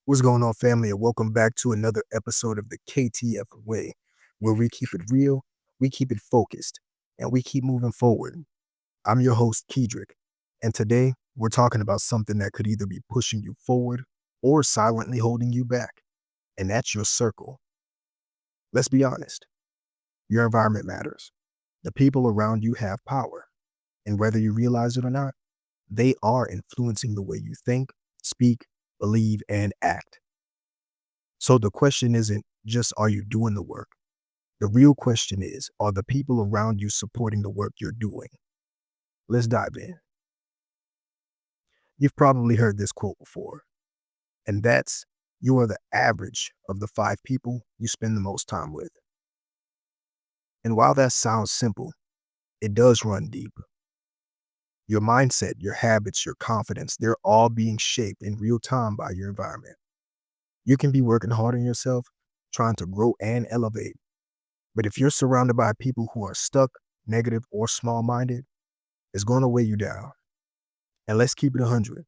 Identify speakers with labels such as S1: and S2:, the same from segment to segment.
S1: What's going on, family? And welcome back to another episode of the KTF Way, where we keep it real, we keep it focused, and we keep moving forward. I'm your host, Kedrick, and today we're talking about something that could either be pushing you forward or silently holding you back, and that's your circle. Let's be honest, your environment matters. The people around you have power, and whether you realize it or not, they are influencing the way you think, speak, believe, and act. So the question isn't just, are you doing the work? The real question is, are the people around you supporting the work you're doing? Let's dive in. You've probably heard this quote before, and that's, you are the average of the 5 people you spend the most time with. And while that sounds simple, it does run deep. Your mindset, your habits, your confidence, they're all being shaped in real time by your environment. You can be working hard on yourself, trying to grow and elevate. But if you're surrounded by people who are stuck, negative, or small minded, it's going to weigh you down. And let's keep it 100.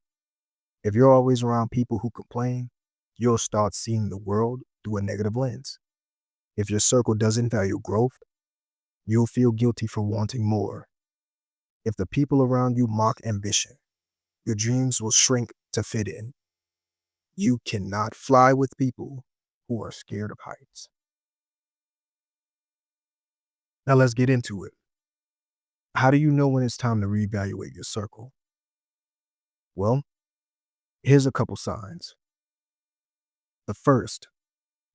S1: If you're always around people who complain, you'll start seeing the world through a negative lens. If your circle doesn't value growth, you'll feel guilty for wanting more. If the people around you mock ambition, your dreams will shrink to fit in. You cannot fly with people who are scared of heights. Now let's get into it. How do you know when it's time to reevaluate your circle? Well, here's a couple signs. The first,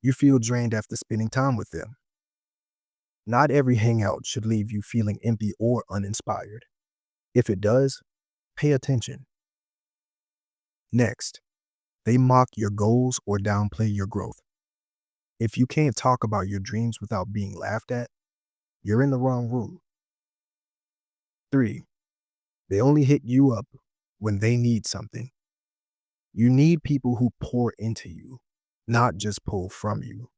S1: you feel drained after spending time with them. Not every hangout should leave you feeling empty or uninspired. If it does, pay attention. Next, they mock your goals or downplay your growth. If you can't talk about your dreams without being laughed at, you're in the wrong room. 3, they only hit you up when they need something. You need people who pour into you, not just pull from you.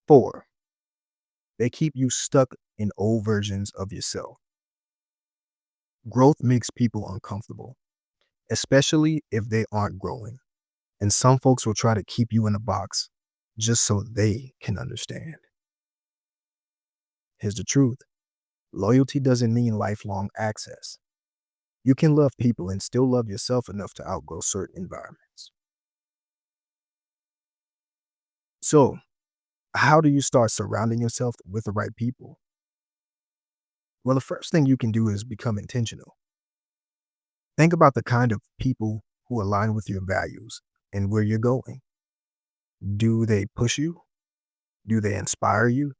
S1: 4, they keep you stuck in old versions of yourself. Growth makes people uncomfortable, especially if they aren't growing. And some folks will try to keep you in a box just so they can understand. Here's the truth. Loyalty doesn't mean lifelong access. You can love people and still love yourself enough to outgrow certain environments. So, how do you start surrounding yourself with the right people? Well, the first thing you can do is become intentional. Think about the kind of people who align with your values and where you're going. Do they push you? Do they inspire you?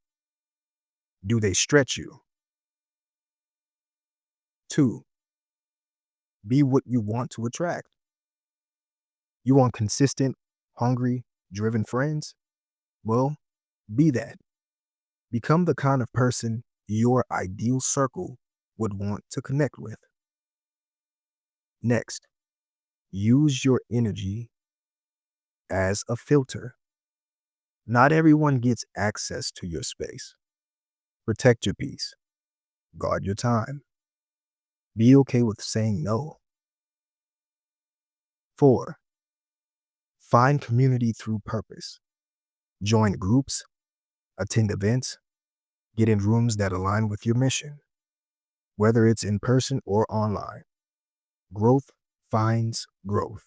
S1: Do they stretch you? 2, be what you want to attract. You want consistent, hungry, driven friends? Well, be that. Become the kind of person your ideal circle would want to connect with. Next, use your energy as a filter. Not everyone gets access to your space. Protect your peace. Guard your time. Be okay with saying no. 4, find community through purpose. Join groups, attend events, get in rooms that align with your mission, whether it's in person or online. Growth finds growth.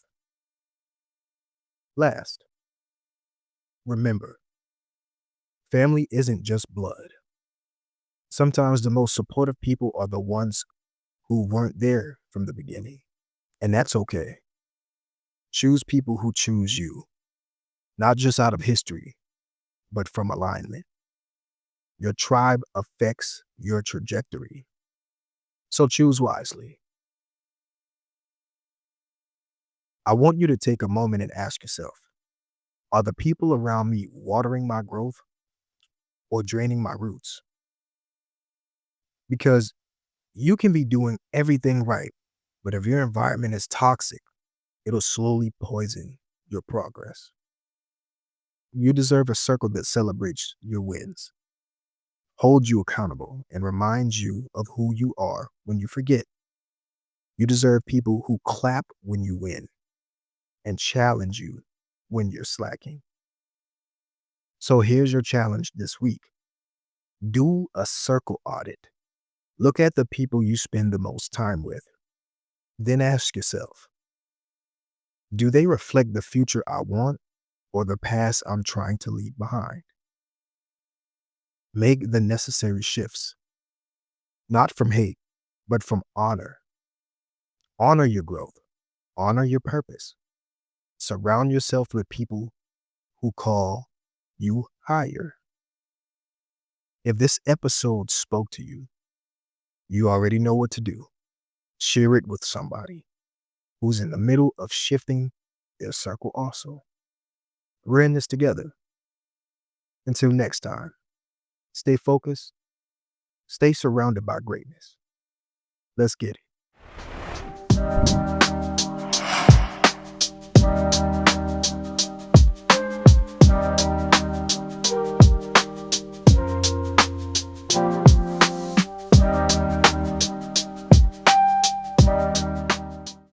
S1: Last, remember, family isn't just blood. Sometimes the most supportive people are the ones who weren't there from the beginning, and that's okay. Choose people who choose you, not just out of history, but from alignment. Your tribe affects your trajectory. So choose wisely. I want you to take a moment and ask yourself, are the people around me watering my growth or draining my roots? Because you can be doing everything right, but if your environment is toxic, it'll slowly poison your progress. You deserve a circle that celebrates your wins, holds you accountable, and reminds you of who you are when you forget. You deserve people who clap when you win, and challenge you when you're slacking. So here's your challenge this week. Do a circle audit. Look at the people you spend the most time with. Then ask yourself, do they reflect the future I want or the past I'm trying to leave behind? Make the necessary shifts, not from hate, but from honor. Honor your growth, honor your purpose. Surround yourself with people who call you higher. If this episode spoke to you, you already know what to do. Share it with somebody who's in the middle of shifting their circle also. We're in this together. Until next time, stay focused, stay surrounded by greatness. Let's get it.